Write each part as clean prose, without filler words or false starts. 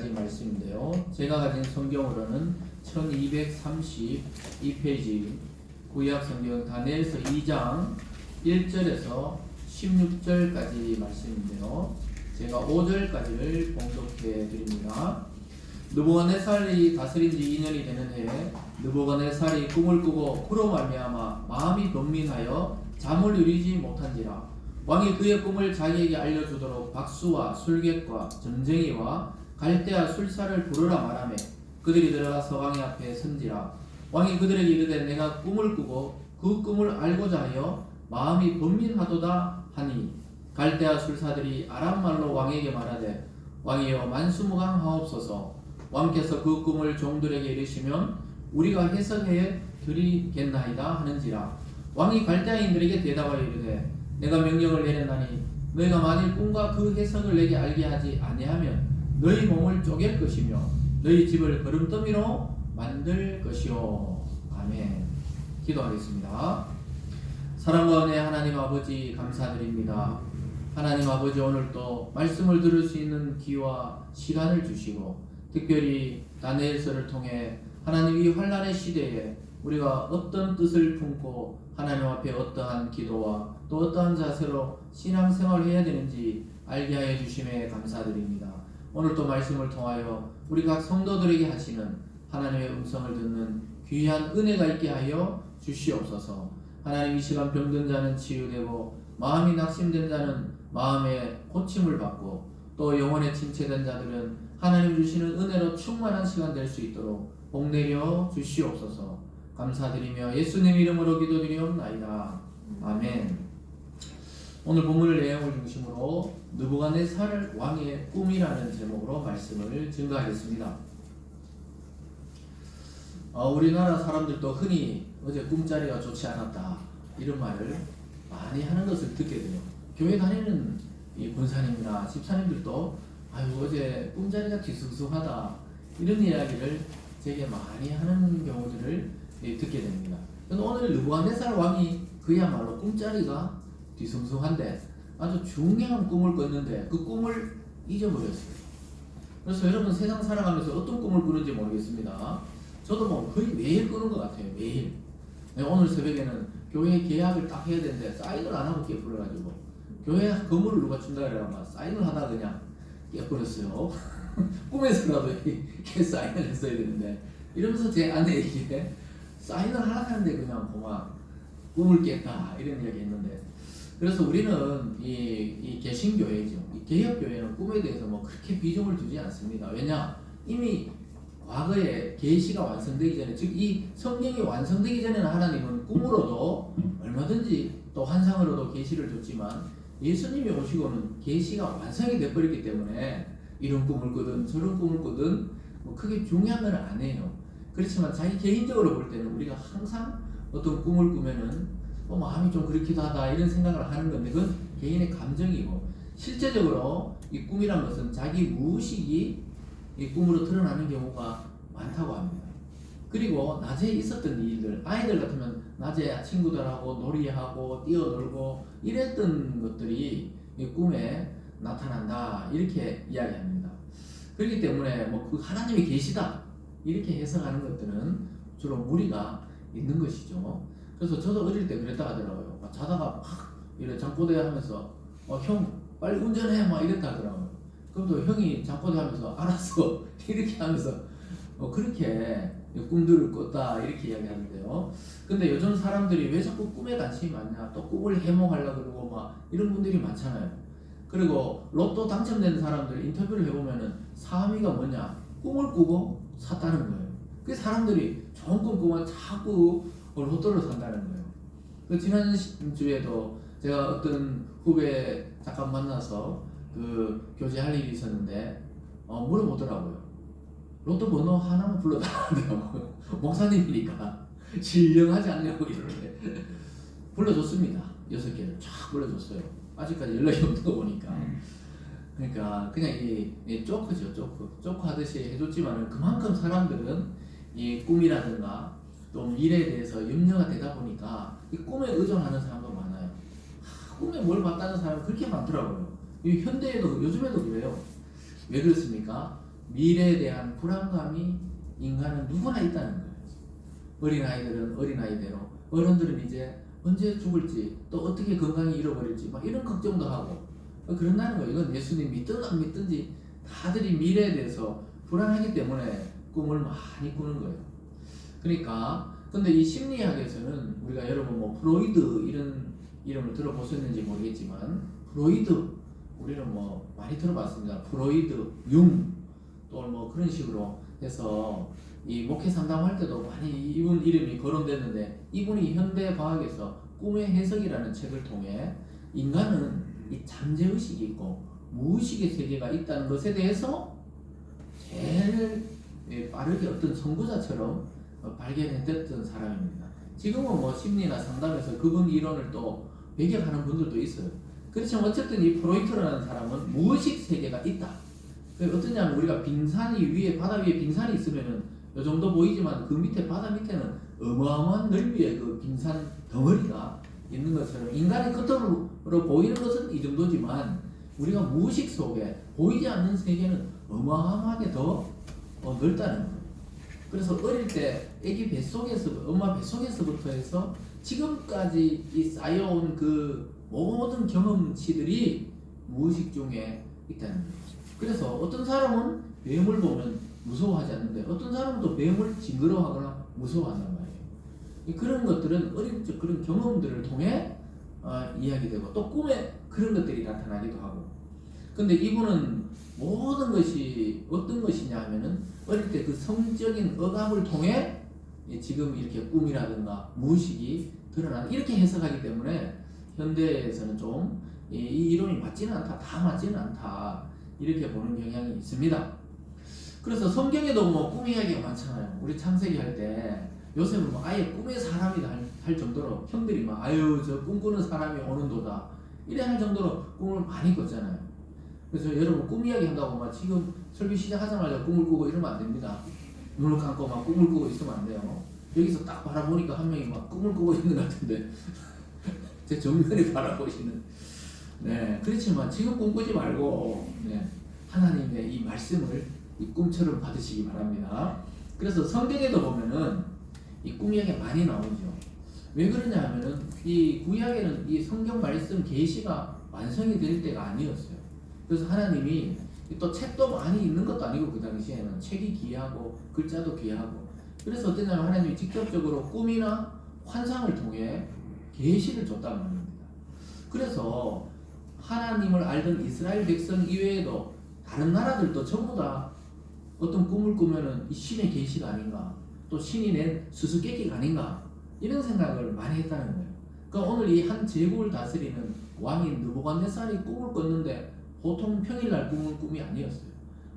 9절까지 말씀인데요. 제가 가진 성경으로는 1232페이지 구약 성경 다니엘서 2장 1절에서 16절까지 말씀인데요. 제가 5절까지를 봉독해 드립니다. 느부갓네살이 다스린 지 2년이 되는 해에 느부갓네살이 꿈을 꾸고 그로 말미암아 마음이 번민하여 잠을 이루지 못한지라. 왕이 그의 꿈을 자기에게 알려주도록 박수와 술객과 점쟁이와 갈대아 술사를 부르라 말하며 그들이 들어가서 왕의 앞에 선지라. 왕이 그들에게 이르되 내가 꿈을 꾸고 그 꿈을 알고자 하여 마음이 번민하도다 하니 갈대아 술사들이 아람말로 왕에게 말하되 왕이여 만수무강하옵소서. 왕께서 그 꿈을 종들에게 이르시면 우리가 해석해 드리겠나이다 하는지라. 왕이 갈대아인들에게 대답하여 이르되 내가 명령을 내렸나니 너희가 만일 꿈과 그 해석을 내게 알게 하지 아니하면 너희 몸을 쪼갤 것이며 너희 집을 거름더미로 만들 것이요. 아멘. 기도하겠습니다. 사랑과 은혜 하나님 아버지 감사드립니다. 하나님 아버지 오늘도 말씀을 들을 수 있는 기와 시간을 주시고 특별히 다니엘서를 통해 하나님 이 환난의 시대에 우리가 어떤 뜻을 품고 하나님 앞에 어떠한 기도와 또 어떠한 자세로 신앙생활을 해야 되는지 알게 하여 주심에 감사드립니다. 오늘 또 말씀을 통하여 우리 각 성도들에게 하시는 하나님의 음성을 듣는 귀한 은혜가 있게 하여 주시옵소서. 하나님 이 시간 병든 자는 치유되고 마음이 낙심된 자는 마음의 고침을 받고 또 영혼에 침체된 자들은 하나님 주시는 은혜로 충만한 시간 될 수 있도록 복 내려 주시옵소서. 감사드리며 예수님 이름으로 기도드리옵나이다. 아멘. 오늘 본문의 내용을 중심으로 느부갓네살 왕의 꿈이라는 제목으로 말씀을 증거하겠습니다. 우리나라 사람들도 흔히 어제 꿈자리가 좋지 않았다 이런 말을 많이 하는 것을 듣게 돼요. 교회 다니는 이 권사님이나 집사님들도 어제 꿈자리가 뒤숭숭하다 이런 이야기를 제게 많이 하는 경우들을 듣게 됩니다. 오늘 느부갓네살 왕이 그야말로 꿈자리가 뒤숭숭한데 아주 중요한 꿈을 꿨는데 그 꿈을 잊어버렸어요. 그래서 여러분 세상 살아가면서 어떤 꿈을 꾸는지 모르겠습니다. 저도 뭐 거의 매일 꾸는 것 같아요. 매일. 오늘 새벽에는 교회 계약을 딱 해야 되는데 사인을 안 하고 깨버려가지고 교회 건물을 누가 준다 그래가지고 사인을 하다 그냥 깨버렸어요. 꿈에서라도 이렇게 사인을 했어야 되는데 이러면서 제 아내에게 사인을 하는데 그냥 그만 꿈을 깼다 이런 이야기 했는데 그래서 우리는 이 개신교회죠. 이 개혁교회는 꿈에 대해서 뭐 그렇게 비중을 두지 않습니다. 왜냐? 이미 과거에 계시가 완성되기 전에 즉 이 성경이 완성되기 전에는 하나님은 꿈으로도 얼마든지 또 환상으로도 계시를 줬지만 예수님이 오시고는 계시가 완성이 돼버렸기 때문에 이런 꿈을 꾸든 저런 꿈을 꾸든 뭐 크게 중요한 건 아니에요. 그렇지만 자기 개인적으로 볼 때는 우리가 항상 어떤 꿈을 꾸면은 마음이 좀 그렇기도 하다 이런 생각을 하는 건데 그건 개인의 감정이고 실제적으로 이 꿈이란 것은 자기 무의식이 이 꿈으로 드러나는 경우가 많다고 합니다. 그리고 낮에 있었던 일들, 아이들 같으면 낮에 친구들하고 놀이하고 뛰어놀고 이랬던 것들이 이 꿈에 나타난다 이렇게 이야기합니다. 그렇기 때문에 그 하나님이 계시다 이렇게 해석하는 것들은 주로 무리가 있는 것이죠. 그래서 저도 어릴 때 그랬다 하더라고요. 자다가 막 이래 잠꼬대 하면서 형 빨리 운전해 막 이랬다 하더라고요. 그럼 또 형이 잠꼬대 하면서 알았어 이렇게 하면서 그렇게 꿈들을 꿨다 이렇게 이야기하는데요. 근데 요즘 사람들이 왜 자꾸 꿈에 관심이 많냐, 또 꿈을 해몽하려고 그러고 막 이런 분들이 많잖아요. 그리고 로또 당첨된 사람들 인터뷰를 해보면은 사미가 뭐냐, 꿈을 꾸고 샀다는 거예요. 그 사람들이 좋은 꿈 꾸면 자꾸 로또를 산다는 거예요. 그 지난 주에도 제가 어떤 후배 잠깐 만나서 그 교제할 일이 있었는데 물어보더라고요. 로또 번호 하나만 불러달라고 목사님이니까 신령하지 않냐고 이러는데 불러줬습니다. 6개를 쫙 불러줬어요. 아직까지 연락이 없는 거 보니까. 그러니까 그냥 이 조크죠. 조크 하듯이 해줬지만 그만큼 사람들은 이 꿈이라든가 또 미래에 대해서 염려가 되다 보니까 이 꿈에 의존하는 사람도 많아요. 꿈에 뭘 봤다는 사람이 그렇게 많더라고요. 이 현대에도 요즘에도 그래요. 왜 그렇습니까? 미래에 대한 불안감이 인간은 누구나 있다는 거예요. 어린아이들은 어린아이대로, 어른들은 이제 언제 죽을지, 또 어떻게 건강이 잃어버릴지 막 이런 걱정도 하고 그런다는 거예요. 이건 예수님 믿든 안 믿든지 다들이 미래에 대해서 불안하기 때문에 꿈을 많이 꾸는 거예요. 그러니까 근데 이 심리학에서는 우리가 여러분 뭐 프로이드 이런 이름을 들어보셨는지 모르겠지만, 프로이드 우리는 뭐 많이 들어봤습니다. 프로이드, 융, 또 뭐 그런 식으로 해서 이 목회 상담할 때도 많이 이분 이름이 거론됐는데, 이분이 현대 과학에서 꿈의 해석이라는 책을 통해 인간은 이 잠재의식이 있고 무의식의 세계가 있다는 것에 대해서 제일 빠르게 어떤 선구자처럼 발견했던 사람입니다. 지금은 뭐 심리나 상담에서 그분 이론을 또 배격하는 분들도 있어요. 그렇지만 어쨌든 이 프로이트라는 사람은 무의식 세계가 있다. 어떠냐면 우리가 빙산이 위에, 바다 위에 빙산이 있으면은 요 정도 보이지만 그 밑에, 바다 밑에는 어마어마한 넓이의 그 빙산 덩어리가 있는 것처럼, 인간의 겉으로 보이는 것은 이 정도지만 우리가 무의식 속에 보이지 않는 세계는 어마어마하게 더 넓다는 거예요. 그래서 어릴 때 아기 뱃속에서, 엄마 뱃속에서부터 해서 지금까지 이 쌓여온 그 모든 경험치들이 무의식 중에 있다는 거예요. 그래서 어떤 사람은 뱀을 보면 무서워하지 않는데 어떤 사람은 또 뱀을 징그러워하거나 무서워한단 말이에요. 그런 것들은 어릴 적 그런 경험들을 통해 이야기되고, 또 꿈에 그런 것들이 나타나기도 하고. 근데 이분은 모든 것이 어떤 것이냐 하면은 어릴 때 그 성적인 억압을 통해 지금 이렇게 꿈이라든가 무의식이 드러나는, 이렇게 해석하기 때문에 현대에서는 좀 이 이론이 맞지는 않다, 다 맞지는 않다, 이렇게 보는 경향이 있습니다. 그래서 성경에도 뭐 꿈 이야기가 많잖아요. 우리 창세기 할 때 요셉은 뭐 아예 꿈의 사람이다 할 정도로 형들이 막 아유 저 꿈꾸는 사람이 오는도다 이래 할 정도로 꿈을 많이 꿨잖아요. 그래서 여러분 꿈 이야기 한다고 막 지금 설교 시작하자마자 꿈을 꾸고 이러면 안 됩니다. 눈을 감고 막 꿈을 꾸고 있으면 안 돼요. 여기서 딱 바라보니까 한 명이 막 꿈을 꾸고 있는 것 같은데 제 정면에 바라보시는. 네, 그렇지만 지금 꿈꾸지 말고 하나님의 이 말씀을 이 꿈처럼 받으시기 바랍니다. 그래서 성경에도 보면은 이 꿈 이야기 많이 나오죠. 왜 그러냐 하면은 이 구약에는 이 성경 말씀 계시가 완성이 될 때가 아니었어요. 그래서 하나님이 또 책도 많이 있는 것도 아니고, 그 당시에는 책이 귀하고 글자도 귀하고, 그래서 어떠냐면 하나님이 직접적으로 꿈이나 환상을 통해 계시를 줬단 말입니다. 그래서 하나님을 알던 이스라엘 백성 이외에도 다른 나라들도 전부 다 어떤 꿈을 꾸면은 이 신의 계시가 아닌가, 또 신이 낸 수수께끼가 아닌가, 이런 생각을 많이 했다는 거예요. 그러니까 오늘 이 한 제국을 다스리는 왕인 느부갓네살이 꿈을 꿨는데 보통 평일날 꾸는 꿈이 아니었어요.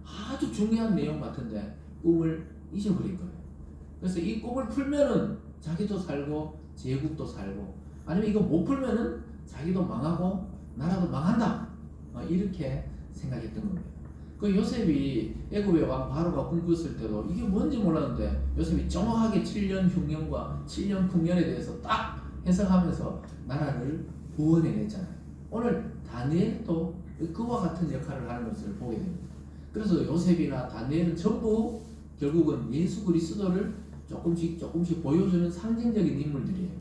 아주 중요한 내용 같은데 꿈을 잊어버린 거예요. 그래서 이 꿈을 풀면은 자기도 살고 제국도 살고, 아니면 이거 못 풀면은 자기도 망하고 나라도 망한다, 이렇게 생각했던 겁니다. 그 요셉이 애굽의 왕 바로가 꿈꿨을 때도 이게 뭔지 몰랐는데 요셉이 정확하게 7년 흉년과 7년 풍년에 대해서 딱 해석하면서 나라를 구원해냈잖아요. 오늘 다니엘도 그와 같은 역할을 하는 것을 보게 됩니다. 그래서 요셉이나 다니엘은 전부 결국은 예수 그리스도를 조금씩 보여주는 상징적인 인물들이에요.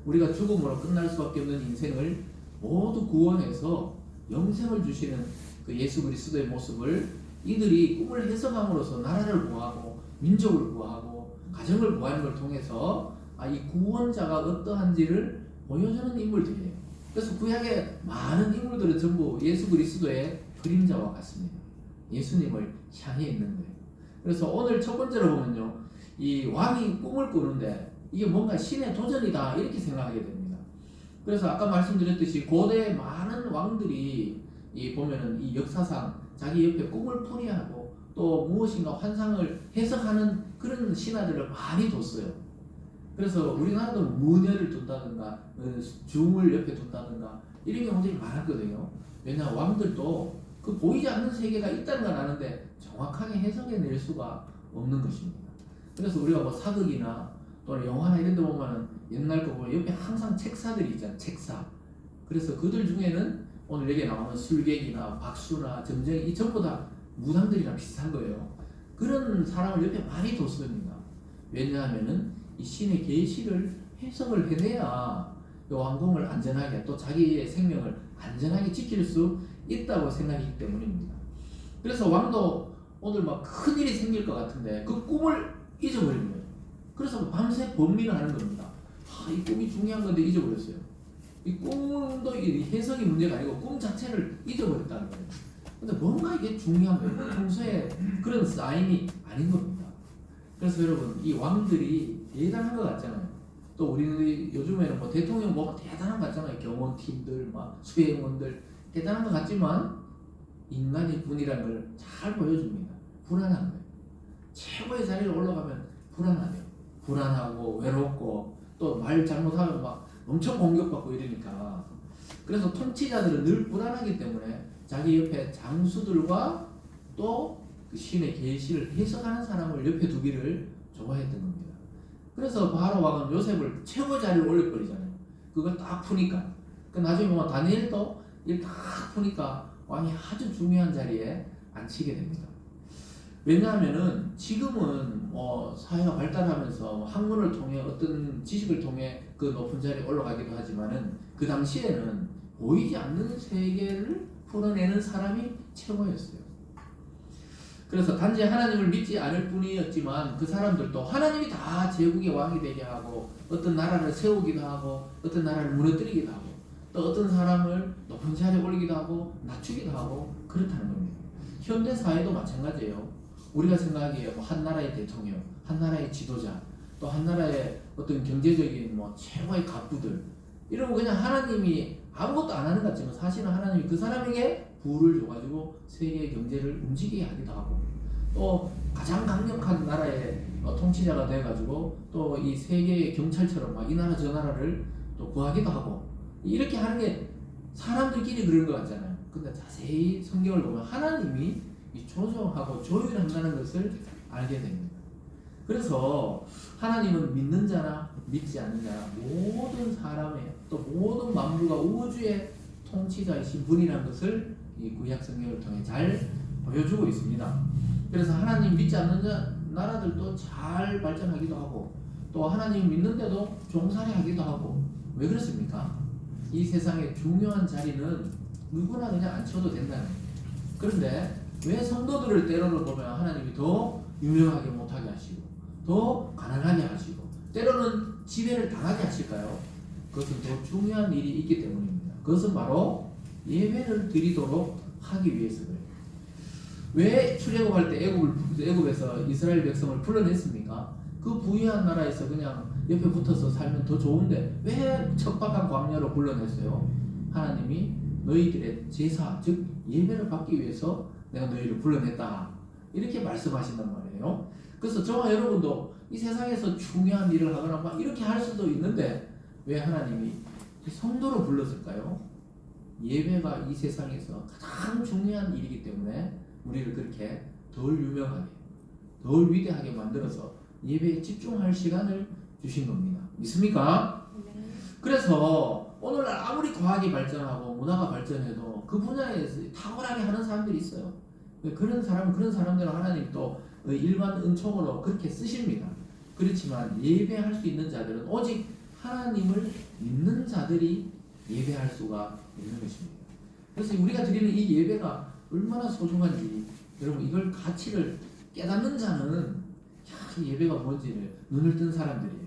우리가 죽음으로 끝날 수밖에 없는 인생을 모두 구원해서 영생을 주시는 그 예수 그리스도의 모습을 이들이 꿈을 해석함으로써 나라를 구하고 민족을 구하고 가정을 구하는 걸 통해서 이 구원자가 어떠한지를 보여주는 인물들이에요. 그래서 구약의 많은 인물들은 전부 예수 그리스도의 그림자와 같습니다. 예수님을 향해 있는 거예요. 그래서 오늘 첫 번째로 보면요, 이 왕이 꿈을 꾸는데 이게 뭔가 신의 도전이다, 이렇게 생각하게 됩니다. 그래서 아까 말씀드렸듯이 고대 많은 왕들이 보면은 이 역사상 자기 옆에 꿈을 풀이하고 또 무엇인가 환상을 해석하는 그런 신하들을 많이 뒀어요. 그래서 우리나라도 무녀를 둔다든가 중을 옆에 둔다든가 이런 경우들이 많았거든요. 왜냐하면 왕들도 그 보이지 않는 세계가 있다는 건 아는데 정확하게 해석해낼 수가 없는 것입니다. 그래서 우리가 뭐 사극이나 또는 영화나 이런 데 보면은 옛날 거 보면 옆에 항상 책사들이 있잖아요. 책사. 그래서 그들 중에는 오늘 여기에 나오는 술객이나 박수나 점쟁이 이 전부 다 무당들이랑 비슷한 거예요. 그런 사람을 옆에 많이 뒀습니다. 왜냐하면은 이 신의 계시를 해석을 해내야 이 왕궁을 안전하게 또 자기의 생명을 안전하게 지킬 수 있다고 생각이기 때문입니다. 그래서 왕도 오늘 막 큰일이 생길 것 같은데 그 꿈을 잊어버린 거예요. 그래서 밤새 범민을 하는 겁니다. 이 꿈이 중요한 건데 잊어버렸어요. 이 꿈도 이 해석이 문제가 아니고 꿈 자체를 잊어버렸다는 거예요. 근데 뭔가 이게 중요한 거예요. 평소에 그런 사인이 아닌 겁니다. 그래서 여러분 이 왕들이 대단한 것 같잖아요. 또 우리는 요즘에는 뭐 대통령 뭐가 대단한 것 같잖아요. 경호팀들, 막 수행원들 대단한 것 같지만 인간의 분이라는 걸 잘 보여줍니다. 불안한 거예요. 최고의 자리에 올라가면 불안하대요. 불안하고 외롭고 또 말 잘못하면 막 엄청 공격받고 이러니까. 그래서 통치자들은 늘 불안하기 때문에 자기 옆에 장수들과 또 그 신의 계시를 해석하는 사람을 옆에 두기를 좋아했던 겁니다. 그래서 바로 왕은 요셉을 최고 자리에 올려버리잖아요. 그걸 딱 푸니까. 그 나중에 보면 다니엘도 일 딱 푸니까 왕이 아주 중요한 자리에 앉히게 됩니다. 왜냐하면은 지금은 사회가 발달하면서 학문을 통해 어떤 지식을 통해 그 높은 자리에 올라가기도 하지만은 그 당시에는 보이지 않는 세계를 풀어내는 사람이 최고였어요. 그래서 단지 하나님을 믿지 않을 뿐이었지만 그 사람들도 하나님이 다 제국의 왕이 되게 하고 어떤 나라를 세우기도 하고 어떤 나라를 무너뜨리기도 하고 또 어떤 사람을 높은 자리에 올리기도 하고 낮추기도 하고 그렇다는 겁니다. 현대 사회도 마찬가지예요. 우리가 생각하기에 한 나라의 대통령, 한 나라의 지도자, 또 한 나라의 어떤 경제적인 최고의 갑부들 이러면 그냥 하나님이 아무것도 안 하는 것 같지만 사실은 하나님이 그 사람에게 부를 줘가지고 세계의 경제를 움직이게 하기도 하고 또 가장 강력한 나라의 통치자가 돼가지고 또 이 세계의 경찰처럼 막 이 나라 저 나라를 또 구하기도 하고 이렇게 하는 게 사람들끼리 그런 것 같잖아요. 근데 자세히 성경을 보면 하나님이 이 조정하고 조율한다는 것을 알게 됩니다. 그래서 하나님은 믿는 자나 믿지 않는 자나 모든 사람의 또 모든 만물과 우주의 통치자이신 분이라는 것을 이 구약 성경을 통해 잘 보여주고 있습니다. 그래서 하나님 믿지 않는 나라들도 잘 발전하기도 하고 또 하나님 믿는데도 종살이 하기도 하고 왜 그렇습니까? 이 세상의 중요한 자리는 누구나 그냥 앉혀도 된다는 거예요. 그런데 왜 성도들을 때로는 보면 하나님이 더 유명하게 못하게 하시고 더 가난하게 하시고 때로는 지배를 당하게 하실까요? 그것은 더 중요한 일이 있기 때문입니다. 그것은 바로 예배를 드리도록 하기 위해서 그래요. 왜 출애굽할 때 애굽에서 이스라엘 백성을 풀어냈습니까? 그 부유한 나라에서 그냥 옆에 붙어서 살면 더 좋은데 왜 척박한 광야로 불러냈어요? 하나님이 너희들의 제사 즉 예배를 받기 위해서 내가 너희를 불러냈다 이렇게 말씀하신단 말이에요. 그래서 저와 여러분도 이 세상에서 중요한 일을 하거나 막 이렇게 할 수도 있는데 왜 하나님이 성도로 불렀을까요? 예배가 이 세상에서 가장 중요한 일이기 때문에 우리를 그렇게 덜 유명하게 덜 위대하게 만들어서 예배에 집중할 시간을 주신 겁니다. 믿습니까? 네. 그래서 오늘날 아무리 과학이 발전하고 문화가 발전해도 그 분야에서 탁월하게 하는 사람들이 있어요. 그런 사람들은 하나님 또 일반 은총으로 그렇게 쓰십니다. 그렇지만 예배할 수 있는 자들은 오직 하나님을 믿는 자들이 예배할 수가 있는 것입니다. 그래서 우리가 드리는 이 예배가 얼마나 소중한지 여러분 이걸 가치를 깨닫는 자는 이 예배가 뭔지를 눈을 뜬 사람들이에요.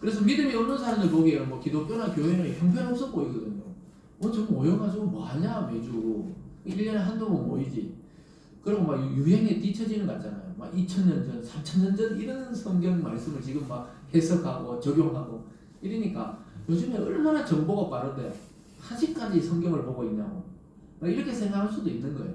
그래서 믿음이 없는 사람들 보기에 기독교나 교회는 형편없어 보이거든요. 좀 모여가지고 뭐하냐 매주 1년에 한두 번 모이지. 그리고 막 유행에 뒤처지는 것 같잖아요. 막 2000년 전, 3000년 전 이런 성경 말씀을 지금 막 해석하고 적용하고 이러니까 요즘에 얼마나 정보가 빠른데 아직까지 성경을 보고 있냐고 이렇게 생각할 수도 있는 거예요.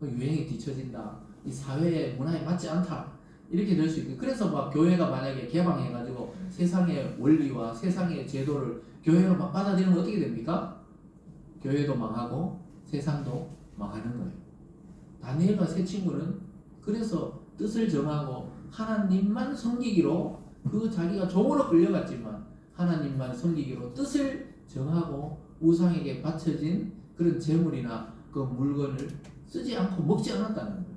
유행에 뒤처진다. 이 사회의 문화에 맞지 않다. 이렇게 될 수 있고 그래서 막 교회가 만약에 개방해가지고 세상의 원리와 세상의 제도를 교회로 막 받아들이면 어떻게 됩니까? 교회도 망하고 세상도 망하는 거예요. 다니엘과 세 친구는 그래서 뜻을 정하고 하나님만 섬기기로 그 자기가 종으로 끌려갔지만 하나님만 섬기기로 뜻을 정하고 우상에게 바쳐진 그런 재물이나 그 물건을 쓰지 않고 먹지 않았다는 거예요.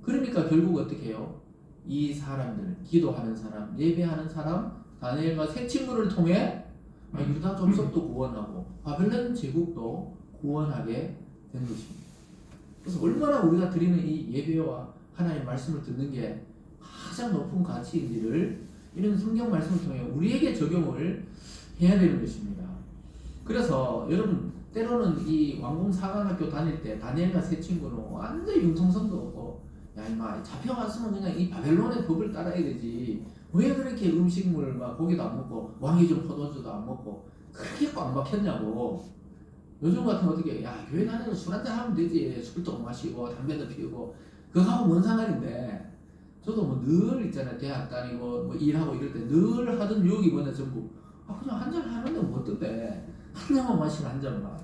그러니까 결국 어떻게 해요? 이 사람들, 기도하는 사람, 예배하는 사람, 다니엘과 세 친구를 통해 유다 족속도 구원하고 바벨론 제국도 구원하게 된 것입니다. 그래서 얼마나 우리가 드리는 이 예배와 하나님의 말씀을 듣는 게 가장 높은 가치인지를 이런 성경 말씀을 통해 우리에게 적용을 해야 되는 것입니다. 그래서 여러분 때로는 이 왕궁사관학교 다닐 때 다니엘과 세 친구는 완전히 융통성도 없고 야 임마 잡혀갔으면 그냥 이 바벨론의 법을 따라야 되지 왜 그렇게 음식물 막 고기도 안 먹고 왕이 좀 포도주도 안 먹고 그렇게 꽉 막혔냐고. 요즘 같으면 어떻게 야 교회 다니면서 술 한잔 하면 되지 술도 마시고 담배도 피우고 그거하고 뭔 상관인데. 저도 뭐 늘 있잖아요. 대학 다니고 뭐 일하고 이럴 때 늘 하던 유혹이 뭐냐 전부 그냥 한 잔 하는데 뭐 어떤데 한 잔만 마시면 한 잔만.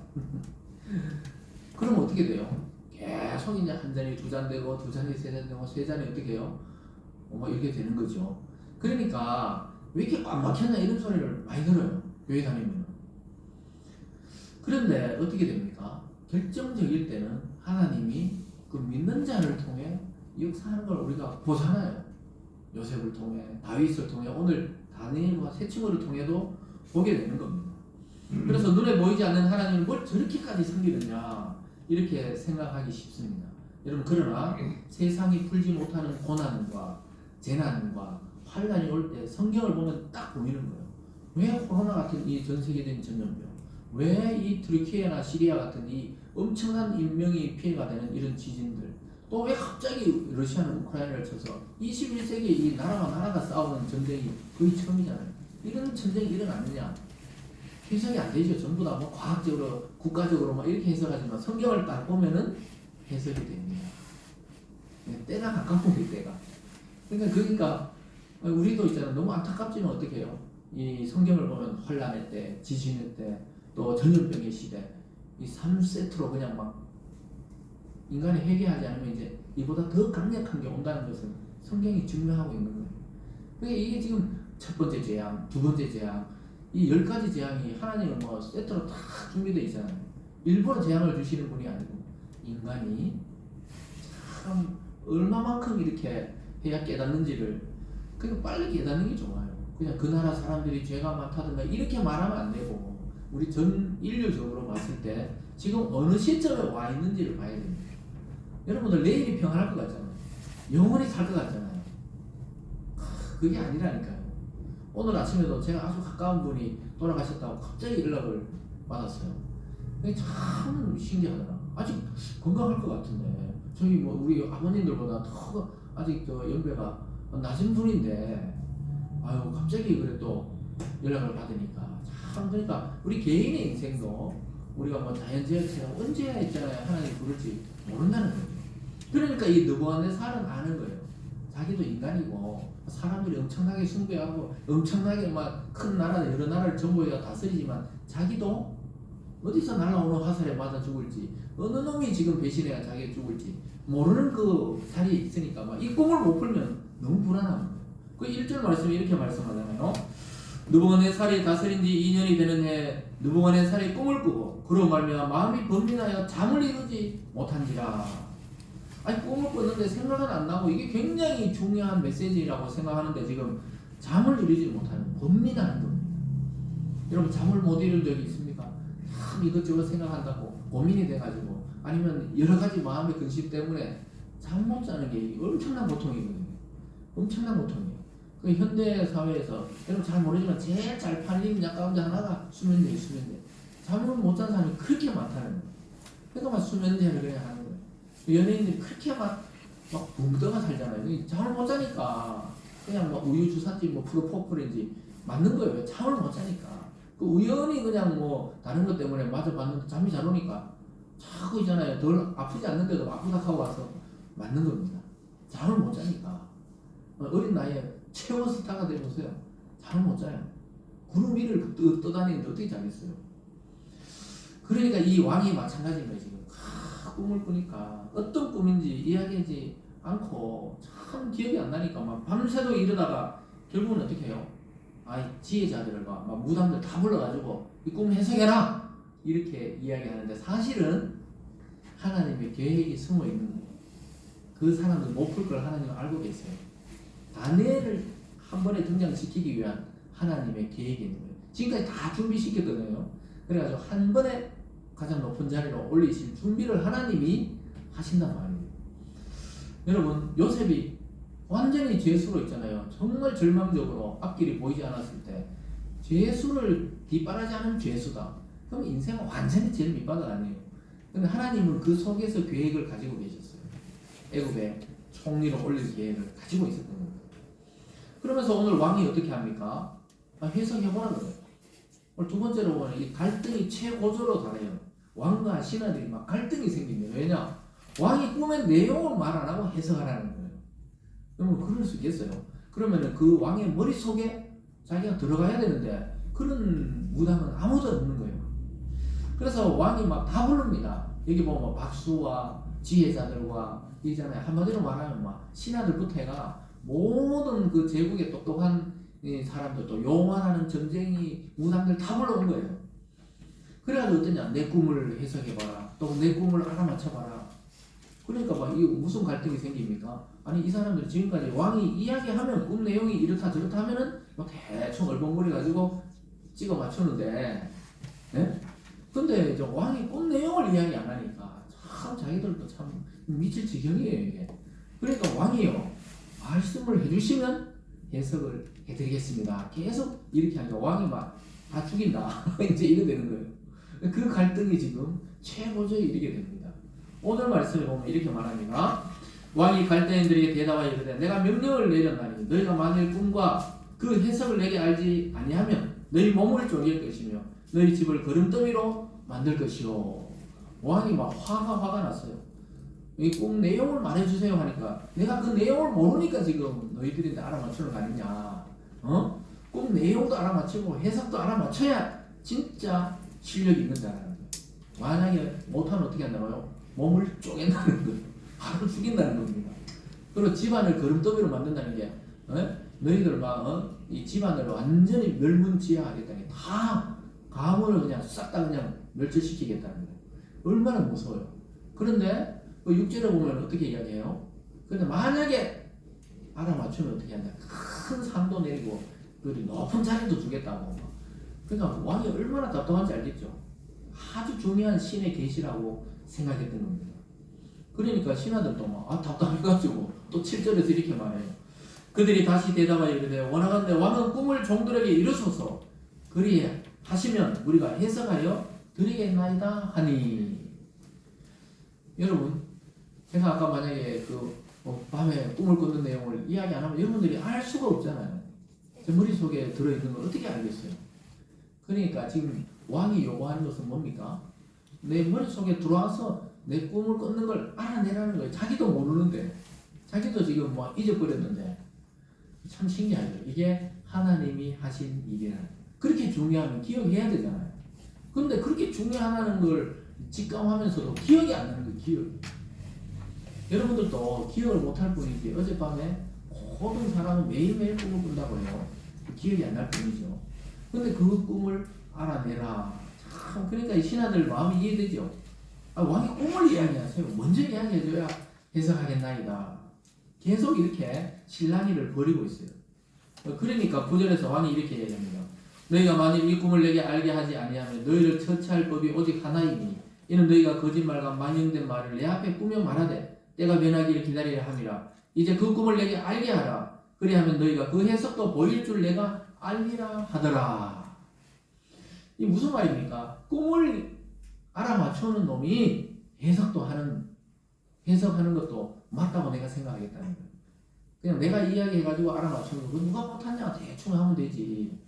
그럼 어떻게 돼요? 계속 이제 한 잔이 두 잔 되고 두 잔이 세 잔 되고 세 잔이 어떻게 해요? 뭐 이렇게 되는 거죠. 그러니까 왜 이렇게 꽉 막혔냐 이런 소리를 많이 들어요. 교회 다니면. 그런데 어떻게 됩니까? 결정적일 때는 하나님이 그 믿는 자를 통해 역사하는 걸 우리가 보잖아요. 요셉을 통해, 다윗을 통해, 오늘 다니엘과 세 친구를 통해도 보게 되는 겁니다. 그래서 눈에 보이지 않는 하나님을 뭘 저렇게까지 섬기느냐 이렇게 생각하기 쉽습니다. 여러분 그러나 세상이 풀지 못하는 고난과 재난과 환난이 올 때 성경을 보면 딱 보이는 거예요. 왜 코로나 같은 이 전 세계적인 전염병, 왜 이 트르키예나 시리아 같은 이 엄청난 인명이 피해가 되는 이런 지진들, 또 왜 갑자기 러시아는 우크라이나를 쳐서 21세기 이 나라가 싸우는 전쟁이 거의 처음이잖아요. 이런 전쟁이 일어났느냐? 해석이 안 되죠. 전부 다 뭐 과학적으로, 국가적으로 막 이렇게 해석하지만 성경을 딱 보면은 해석이 됩니다. 때가 가까운 게 때가. 그러니까 우리도 있잖아요. 너무 안타깝지만 어떻게 해요? 이 성경을 보면 환란의 때, 지진의 때, 또 전염병의 시대, 이 3세트로 그냥 막 인간이 회개하지 않으면 이제 이보다 더 강력한 게 온다는 것을 성경이 증명하고 있는 거예요. 그러니까 이게 지금 첫 번째 재앙, 두 번째 재앙, 이 10가지 재앙이 하나님은 뭐 세트로 다 준비되어 있잖아요. 일부러 재앙을 주시는 분이 아니고 인간이 참 얼마만큼 이렇게 해야 깨닫는지를 그러니까 빨리 깨닫는 게 좋아요. 그냥 그 나라 사람들이 죄가 많다든가 이렇게 말하면 안 되고 우리 전 인류적으로 봤을 때 지금 어느 시점에 와 있는지를 봐야 됩니다. 여러분들 내일이 평안할 것 같잖아요. 영원히 살 것 같잖아요. 그게 아니라니까요. 오늘 아침에도 제가 아주 가까운 분이 돌아가셨다고 갑자기 연락을 받았어요. 참 신기하더라. 아직 건강할 것 같은데 저희 뭐 우리 아버님들보다 더 아직 저 연배가 낮은 분인데 아유 갑자기 그래 또 연락을 받으니까 참 그러니까 우리 개인의 인생도 우리가 뭐 자연재해처럼 언제 있잖아요 하나님 부를지 모른다는 거죠. 그러니까 이 느부갓네살은 아는 거예요. 자기도 인간이고 사람들이 엄청나게 숭배하고 엄청나게 막 큰 나라 여러 나라를 정복해서 다스리지만 자기도 어디서 날아오는 화살에 맞아 죽을지 어느 놈이 지금 배신해야 자기가 죽을지 모르는 그 살이 있으니까 막 이 꿈을 못 풀면 너무 불안한 거예요. 그 1절 말씀이 이렇게 말씀하잖아요. 느부갓네살이 다스린 지 2년이 되는 해 느부갓네살이 꿈을 꾸고 그로 말미암아 마음이 번민하여 잠을 이루지 못한지라. 아니 꿈을 꿨는데 생각은 안 나고 이게 굉장히 중요한 메시지라고 생각하는데 지금 잠을 이루지 못하는 번민하는 겁니다. 여러분 잠을 못 이룬 적이 있습니까? 참 이것저것 생각한다고 고민이 돼가지고 아니면 여러 가지 마음의 근심 때문에 잠 못 자는 게 엄청난 고통이거든요. 엄청난 고통이에요. 그 현대 사회에서 여러분 잘 모르지만 제일 잘 팔리는 약 가운데 하나가 수면제, 수면제. 잠을 못 자는 사람이 그렇게 많다는 거예요. 그러니까 막 수면제를 그냥 하는 거예요. 연예인들이 그렇게 막 붕떠가 살잖아요. 잠을 못 자니까 그냥 뭐 우유 주사인지 뭐 프로포폴인지 맞는 거예요. 잠을 못 자니까. 그 우연히 그냥 뭐 다른 것 때문에 맞아봤는데 잠이 잘 오니까 자꾸 있잖아요. 덜 아프지 않는데도 아프다 하고 와서 맞는 겁니다. 잠을 못 자니까. 어린 나이에 최고 스타가 되보세요. 잠을 못 자요. 구름 위를 떠다니는데 어떻게 자겠어요? 그러니까 이 왕이 마찬가지인 거예요. 지금 꿈을 꾸니까 어떤 꿈인지 이야기하지 않고 참 기억이 안 나니까 막 밤새도록 이러다가 결국은 어떻게 해요? 지혜자들과 막 무당들 다 불러가지고 이 꿈 해석해라 이렇게 이야기하는데 사실은 하나님의 계획이 숨어 있는 거예요. 그 사람들 못 풀 걸 하나님은 알고 계세요. 다니엘을 한 번에 등장시키기 위한 하나님의 계획이 있는 거예요. 지금까지 다 준비시켰거든요. 그래가지고 한 번에 가장 높은 자리로 올리실 준비를 하나님이 하신단 말이에요. 여러분, 요셉이 완전히 죄수로 있잖아요. 정말 절망적으로 앞길이 보이지 않았을 때 죄수를 뒷바라지 하는 죄수다. 그럼 인생은 완전히 제일 밑바닥 아니에요. 근데 하나님은 그 속에서 계획을 가지고 계셨어요. 애굽의 총리로 올릴 계획을 가지고 있었던 겁니다. 그러면서 오늘 왕이 어떻게 합니까? 해석해보라 그래요. 오늘 두 번째로 보면 이 갈등이 최고조로 달해요. 왕과 신하들이 막 갈등이 생깁니다. 왜냐? 왕이 꿈의 내용을 말 안 하고 해석하라는 거예요. 그러면 그럴 수 있겠어요? 그러면은 그 왕의 머릿속에 자기가 들어가야 되는데 그런 무당은 아무도 없는 거예요. 그래서 왕이 막 다 부릅니다. 여기 보면 박수와 지혜자들과 이잖아요. 한마디로 말하면 막 신하들부터 해가 모든 그 제국의 똑똑한 사람들 또 용환하는 전쟁이 무당들 다 불러온 거예요. 그래가지고 어떠냐? 내 꿈을 해석해봐라. 또 내 꿈을 알아맞혀봐라. 그러니까 막 이 무슨 갈등이 생깁니까? 아니 이 사람들 지금까지 왕이 이야기하면 꿈 내용이 이렇다 저렇다 하면은 막 대충 얼버무려 가지고 찍어 맞추는데, 네? 근데 이제 왕이 꿈 내용을 이야기 안 하니까 참 자기들도 참 미칠 지경이에요 이게. 그러니까 왕이요 말씀을 해주시면 해석을 해드리겠습니다. 계속 이렇게 하니까 왕이 막 다 죽인다 이제 이래 되는 거예요. 그 갈등이 지금 최고조에 이르게 됩니다. 오늘 말씀에 보면 이렇게 말합니다. 왕이 갈대인들에게 대답하여 이르되 내가 명령을 내렸나니 너희가 만일 꿈과 그 해석을 내게 알지 아니하면 너희 몸을 쪼갤 것이며 너희 집을 거름더미로 만들 것이요. 왕이 막 화가 났어요. 이 꿈 내용을 말해주세요 하니까 내가 그 내용을 모르니까 지금 너희들이 알아맞추는 거 아니냐. 꿈 내용도 알아맞히고 해석도 알아맞혀야 진짜 실력이 있는 자라는 거예요. 만약에 못하면 어떻게 한다고요? 몸을 쪼갠다는 거예요. 바로 죽인다는 겁니다. 그리고 집안을 거름더미로 만든다는 게 너희들 막 이 집안을 완전히 멸문지하하겠다니 다 가문을 그냥 싹 다 그냥 멸절시키겠다는 거예요. 얼마나 무서워요. 그런데 그 6절에 보면 어떻게 이야기해요? 근데 만약에 알아맞추면 어떻게 한다? 큰 상도 내리고 그리고 높은 자리도 주겠다고. 그러니까 왕이 얼마나 답답한지 알겠죠? 아주 중요한 신의 계시라고 생각했던 겁니다. 그러니까 신하들도 막 답답해가지고 또 7절에서 이렇게 말해요. 그들이 다시 대답하여 이르되 원하건대 왕은 꿈을 종들에게 이루소서 그리에 하시면 우리가 해석하여 드리겠나이다 하니. 여러분 제가 아까 만약에 그 밤에 꿈을 꾸는 내용을 이야기 안 하면 여러분들이 알 수가 없잖아요. 제 머릿속에 들어있는 걸 어떻게 알겠어요? 그러니까 지금 왕이 요구하는 것은 뭡니까? 내 머릿속에 들어와서 내 꿈을 꾸는 걸 알아내라는 거예요. 자기도 모르는데 자기도 지금 뭐 잊어버렸는데 참 신기하죠. 이게 하나님이 하신 일이라는 거예요. 그렇게 중요하면 기억해야 되잖아요. 근데 그렇게 중요하다는 걸 직감하면서도 기억이 안 나는 거예요. 기억이. 여러분들도 기억을 못할 뿐이지 어젯밤에 모든 사람은 매일매일 꿈을 꾼다고 해요. 기억이 안 날 뿐이죠. 근데 그 꿈을 알아내라. 참 그러니까 이 신하들 마음이 이해되죠. 왕이 꿈을 이야기하세요. 먼저 이야기해줘야 해석하겠나이다. 계속 이렇게 실랑이를 벌이고 있어요. 그러니까 9절에서 왕이 이렇게 얘기합니다. 너희가 만일 이 꿈을 내게 알게 하지 아니하면 너희를 처치할 법이 오직 하나이니 이는 너희가 거짓말과 만영된 말을 내 앞에 꾸며 말하되 때가 변하기를 기다리려 함이라. 이제 그 꿈을 내게 알게 하라. 그리하면 너희가 그 해석도 보일 줄 내가 알리라 하더라. 이 무슨 말입니까? 꿈을 알아맞추는 놈이 해석하는 것도 맞다고 내가 생각하겠다는 거예요. 그냥 내가 이야기해가지고 알아맞추는 거 누가 못하냐 대충 하면 되지.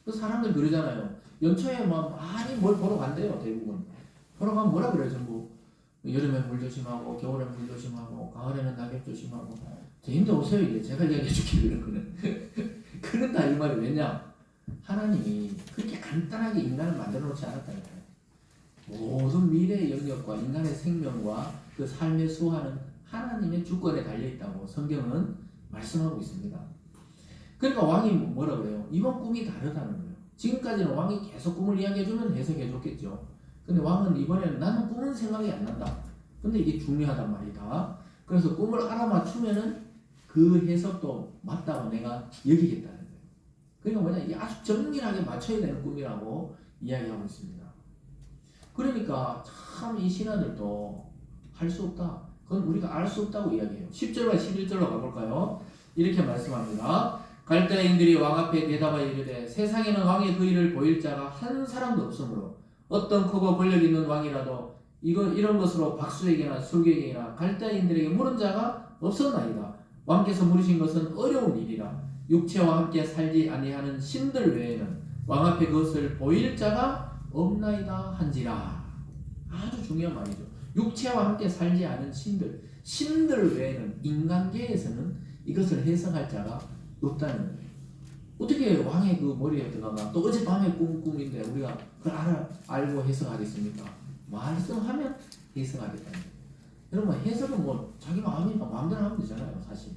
그 사람들 그러잖아요. 연초에 막 많이 뭘 보러 간대요. 대부분 보러 가면 뭐라 그래요. 전부 여름에 물 조심하고 겨울에 물 조심하고 가을에는 낙엽 조심하고. 저희도 오세요. 이게 제가 이야기해 줄게 그런 거는. 그런 다 이 말이 왜냐? 하나님이 그렇게 간단하게 인간을 만들어 놓지 않았다는 거예요. 모든 미래의 영역과 인간의 생명과 그 삶의 수화는 하나님의 주권에 달려있다고 성경은 말씀하고 있습니다. 그러니까 왕이 뭐라 그래요? 이번 꿈이 다르다는 거예요. 지금까지는 왕이 계속 꿈을 이야기해주면 해석해줬겠죠. 근데 왕은 이번에는 나는 꿈은 생각이 안 난다. 근데 이게 중요하단 말이다. 그래서 꿈을 알아맞추면은 그 해석도 맞다고 내가 여기겠다는 거예요. 그러니까 뭐냐, 이 아주 정밀하게 맞춰야 되는 꿈이라고 이야기하고 있습니다. 그러니까 참 이 신하들도 할 수 없다. 그건 우리가 알 수 없다고 이야기해요. 10절과 11절로 가볼까요? 이렇게 말씀합니다. 갈대아인들이 왕 앞에 대답하여 이르되 세상에는 왕의 그 일을 보일 자가 한 사람도 없으므로 어떤 크고 권력 있는 왕이라도 이런 것으로 박수에게나 술객에게나 갈대아인들에게 물은 자가 없었나이다. 왕께서 물으신 것은 어려운 일이라. 육체와 함께 살지 아니하는 신들 외에는 왕 앞에 그것을 보일 자가 없나이다 한지라. 아주 중요한 말이죠. 육체와 함께 살지 않은 신들 외에는 인간계에서는 이것을 해석할 자가 없다는 거예요. 어떻게 왕의 그 머리에 들어가 또 어젯밤에 꿈인데 우리가 그걸 알고 해석하겠습니까? 말씀하면 해석하겠다는 거예요. 여러분 해석은 뭐 자기 마음이니까 마음대로 하면 되잖아요. 사실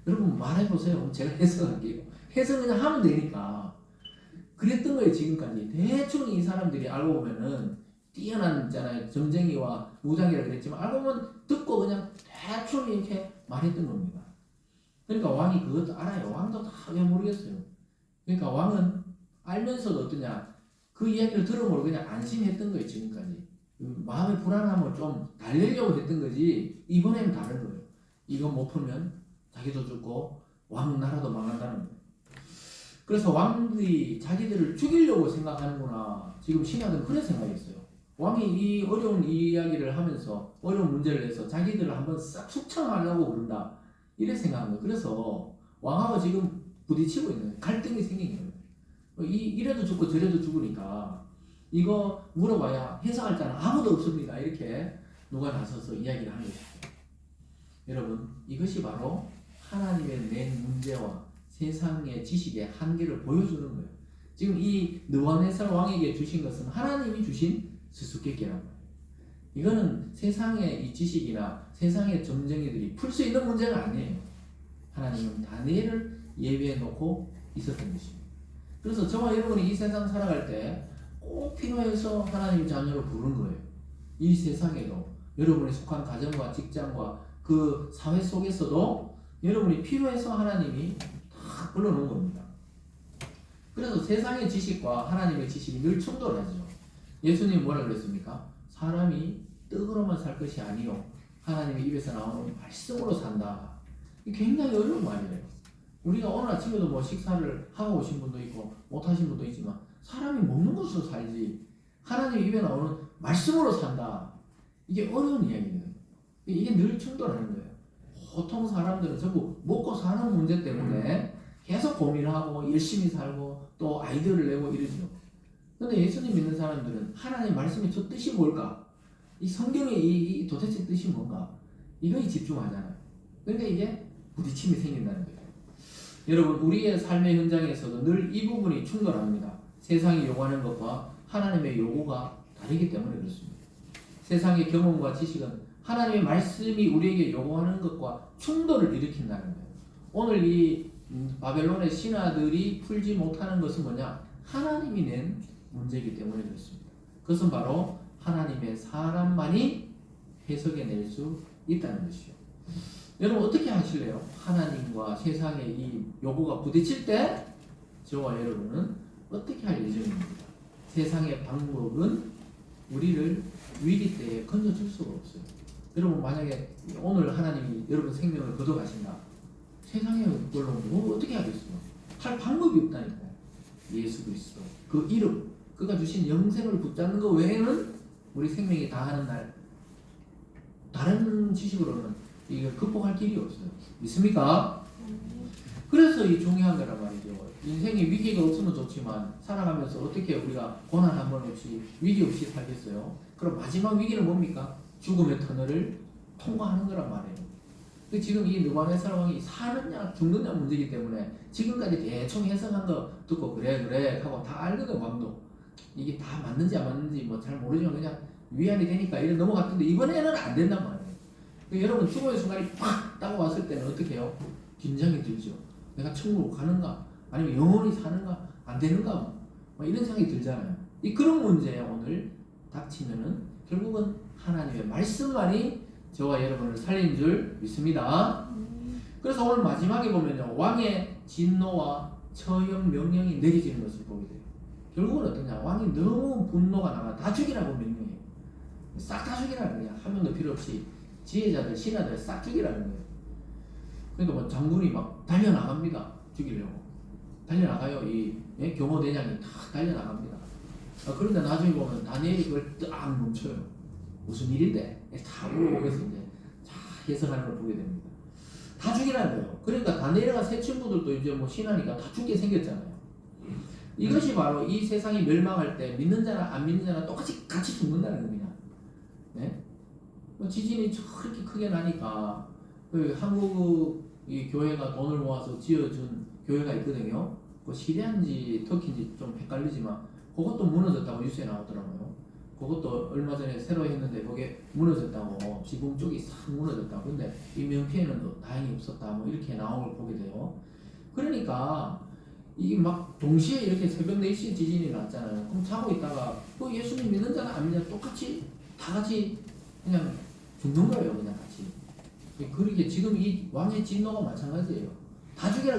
여러분 말해보세요. 제가 해석할게요. 해석 그냥 하면 되니까. 그랬던 거예요. 지금까지 대충 이 사람들이 알고 보면은 뛰어난잖아요. 점쟁이와 무장이라 그랬지만 알고 보면 듣고 그냥 대충 이렇게 말했던 겁니다. 그러니까 왕이 그것도 알아요. 왕도 다 왜 모르겠어요. 그러니까 왕은 알면서도 어떠냐, 그 이야기를 들어보고 그냥 안심했던 거예요. 지금까지 마음의 불안함을 좀 달래려고 했던 거지. 이번에는 다른 거예요. 이거 못 풀면 자기도 죽고 왕 나라도 망한다는 거예요. 그래서 왕들이 자기들을 죽이려고 생각하는구나. 지금 신하들은 그런 생각했어요. 왕이 이 어려운 이야기를 하면서 어려운 문제를 내서 자기들을 한번 싹 숙청하려고 그런다. 이래 생각한 거예요. 그래서 왕하고 지금 부딪히고 있는 거예요. 갈등이 생긴 거예요. 이래도 죽고 저래도 죽으니까 이거 물어봐야 해석할 자는 아무도 없습니다. 이렇게 누가 나서서 이야기를 하는 것이죠. 여러분 이것이 바로 하나님의 낸 문제와 세상의 지식의 한계를 보여주는 거예요. 지금 이 느부갓네살 왕에게 주신 것은 하나님이 주신 수수께끼란 말이에요. 이거는 세상의 이 지식이나 세상의 점쟁이들이 풀 수 있는 문제가 아니에요. 하나님은 다니엘을 예비해 놓고 있었던 것입니다. 그래서 저와 여러분이 이 세상 살아갈 때 꼭 필요해서 하나님 자녀로 부른 거예요. 이 세상에도 여러분이 속한 가정과 직장과 그 사회 속에서도 여러분이 필요해서 하나님이 다 불러놓은 겁니다. 그래서 세상의 지식과 하나님의 지식이 늘 충돌하죠. 예수님이 뭐라 그랬습니까? 사람이 떡으로만 살 것이 아니요 하나님의 입에서 나오는 말씀으로 산다. 이게 굉장히 어려운 말이에요. 우리가 오늘 아침에도 뭐 식사를 하고 오신 분도 있고 못 하신 분도 있지만 사람이 먹는 것으로 살지 하나님 입에 나오는 말씀으로 산다. 이게 어려운 이야기예요. 이게 늘 충돌하는 거예요. 보통 사람들은 전부 먹고 사는 문제 때문에 계속 고민하고 열심히 살고 또 아이디어를 내고 이러죠. 근데 예수님 믿는 사람들은 하나님 말씀의 저 뜻이 뭘까? 이 성경의 이 도대체 뜻이 뭔가? 이거에 집중하잖아요. 그러니까 이게 부딪힘이 생긴다는 거예요. 여러분 우리의 삶의 현장에서도 늘 이 부분이 충돌합니다. 세상이 요구하는 것과 하나님의 요구가 다르기 때문에 그렇습니다. 세상의 경험과 지식은 하나님의 말씀이 우리에게 요구하는 것과 충돌을 일으킨다는 거예요. 오늘 이 바벨론의 신하들이 풀지 못하는 것은 뭐냐? 하나님이 낸 문제이기 때문에 그렇습니다. 그것은 바로 하나님의 사람만이 해석해낼 수 있다는 것이죠. 여러분 어떻게 하실래요? 하나님과 세상의 이 요구가 부딪힐 때 저와 여러분은 어떻게 할 예정입니다. 세상의 방법은 우리를 위기 때에 건져줄 수가 없어요. 여러분 만약에 오늘 하나님이 여러분 생명을 거둬가신다. 세상의 걸로 뭐 어떻게 하겠어요? 할 방법이 없다니까요. 예수 그리스도 그 이름 그가 주신 영생을 붙잡는 것 외에는 우리 생명이 다하는 날 다른 지식으로는 이걸 극복할 길이 없어요. 믿습니까? 그래서 이 중요한 거란 말이죠. 인생에 위기가 없으면 좋지만 살아가면서 어떻게 우리가 고난 한 번 없이 위기 없이 살겠어요? 그럼 마지막 위기는 뭡니까? 죽음의 터널을 통과하는 거란 말이에요. 지금 이 느부갓네살 왕이 사느냐 죽느냐 문제이기 때문에 지금까지 대충 해석한 거 듣고 그래 하고 다 알거든. 마음도 이게 다 맞는지 안 맞는지 뭐 잘 모르지만 그냥 위안이 되니까 이래 넘어갔던데 이번에는 안 된단 말이에요. 여러분 죽음의 순간이 팍 따고 왔을 때는 어떻게 해요? 긴장이 들죠. 내가 천국으로 가는가? 아니면 영원히 사는가? 안 되는가? 뭐 이런 생각이 들잖아요. 이 그런 문제에 오늘 닥치면은 결국은 하나님의 말씀만이 저와 여러분을 살린 줄 믿습니다. 그래서 오늘 마지막에 보면요, 왕의 진노와 처형 명령이 내려지는 것을 보게 돼요. 결국은 어떠냐, 왕이 너무 분노가 나가 다 죽이라고 명령해요. 싹 다 죽이라는 거냐, 한 명도 필요 없이 지혜자들 신하들 싹 죽이라는 거예요. 그러니까 뭐 장군이 막 달려나갑니다. 죽이려고 달려나가요. 이 경호대장이 다 달려나갑니다. 그런데 나중에 보면 다니엘이 그걸 딱 멈춰요. 무슨 일인데? 다 물어보면서 이제 자 해석하는 걸 보게 됩니다. 다 죽이라는 거예요. 그러니까 다니엘과 새 친구들도 이제 뭐 신하니까 다 죽게 생겼잖아요. 이것이 바로 이 세상이 멸망할 때 믿는 자나 안 믿는 자나 똑같이 같이 죽는다는 겁니다. 네? 뭐 지진이 저렇게 크게 나니까 그 한국 이 교회가 돈을 모아서 지어준 교회가 있거든요. 그 시리아인지 터키인지 좀 헷갈리지만 그것도 무너졌다고 뉴스에 나오더라고요. 그것도 얼마 전에 새로 했는데 그게 무너졌다고, 지붕 쪽이 싹 무너졌다고. 근데 이 명피해는 다행히 없었다, 뭐 이렇게 나온 걸 보게 돼요. 그러니까 이게 막 동시에 이렇게 새벽 4시에 지진이 났잖아요. 그럼 자고 있다가 그 예수님 믿는 자나 안 믿는 자 똑같이 다 같이 그냥 죽는 거예요. 그냥 같이. 그렇게 지금 이 왕의 진노가 마찬가지예요. 다 죽여라